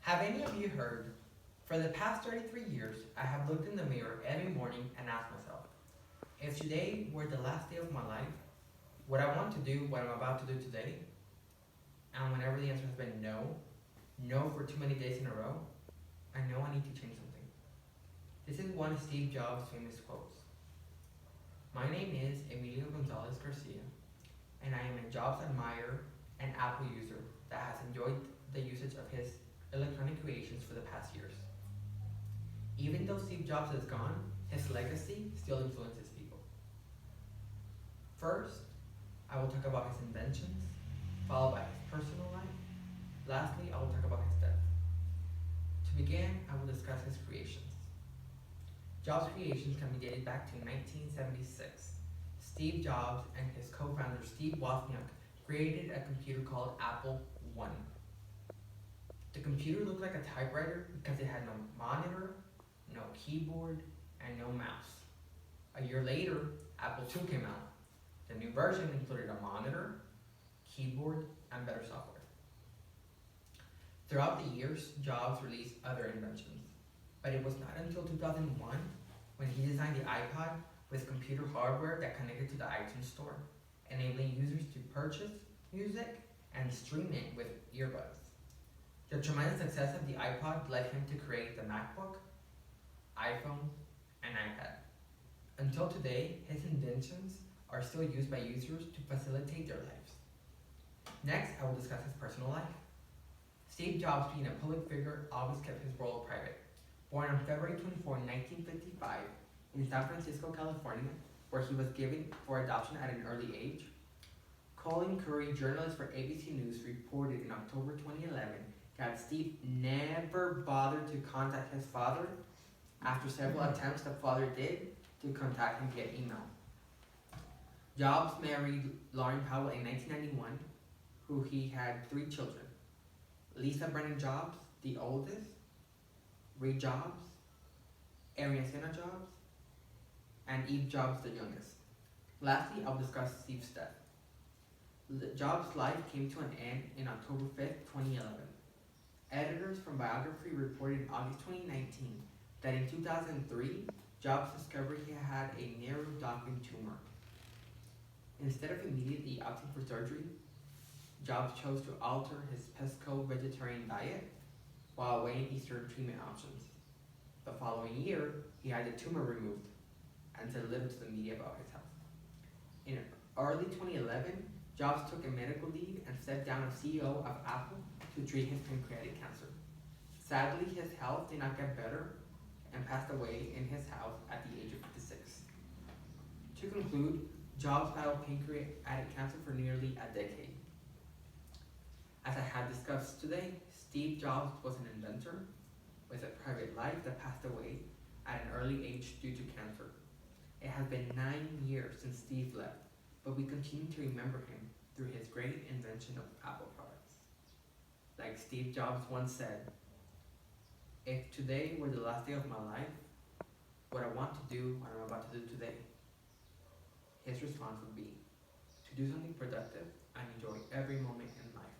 Have any of you heard? For the past 33 years, I have looked in the mirror every morning and asked myself, if today were the last day of my life, would I want to do what I'm about to do today? And whenever the answer has been no, no for too many days in a row, I know I need to change something. This is one of Steve Jobs' famous quotes. My name is Emilio Gonzalez Garcia, and I am a Jobs admirer and Apple user that has enjoyed the usage of his electronic creations for the past years. Even though Steve Jobs is gone, his legacy still influences people. First, I will talk about his inventions, followed by his personal life. Lastly, I will talk about his death. To begin, I will discuss his creations. Jobs' creations can be dated back to 1976. Steve Jobs and his co-founder Steve Wozniak created a computer called Apple I. The computer looked like a typewriter because it had no monitor, no keyboard, and no mouse. A year later, Apple II came out. The new version included a monitor, keyboard, and better software. Throughout the years, Jobs released other inventions, but it was not until 2001 when he designed the iPod with computer hardware that connected to the iTunes Store, enabling users to purchase music and stream it with earbuds. The tremendous success of the iPod led him to create the MacBook, iPhone, and iPad. Until today, his inventions are still used by users to facilitate their lives. Next, I will discuss his personal life. Steve Jobs, being a public figure, always kept his world private. Born on February 24, 1955, in San Francisco, California, where he was given for adoption at an early age, Colin Curry, journalist for ABC News, reported in October 2011 that Steve never bothered to contact his father after several attempts the father did to contact him via email. Jobs married Lauren Powell in 1991, who he had 3 children. Lisa Brennan Jobs, the oldest, Ray Jobs, Ariana Jobs, and Eve Jobs, the youngest. Lastly, I'll discuss Steve's death. Jobs' life came to an end in October 5th, 2011. Editors from Biography reported in August 2019 that in 2003, Jobs discovered he had a narrow Dockman tumor. Instead of immediately opting for surgery, Jobs chose to alter his pesco-vegetarian diet while weighing Eastern treatment options. The following year, he had the tumor removed and said little to the media about his health. In early 2011, Jobs took a medical leave and stepped down as CEO of Apple to treat his pancreatic cancer. Sadly, his health did not get better and passed away in his house at the age of 56. To conclude, Jobs battled pancreatic cancer for nearly a decade. As I have discussed today, Steve Jobs was an inventor with a private life that passed away at an early age due to cancer. It has been 9 years since Steve left, but we continue to remember him through his great invention of Apple products. Like Steve Jobs once said, if today were the last day of my life, would I want to do what I'm about to do today? His response would be, to do something productive and enjoy every moment in life.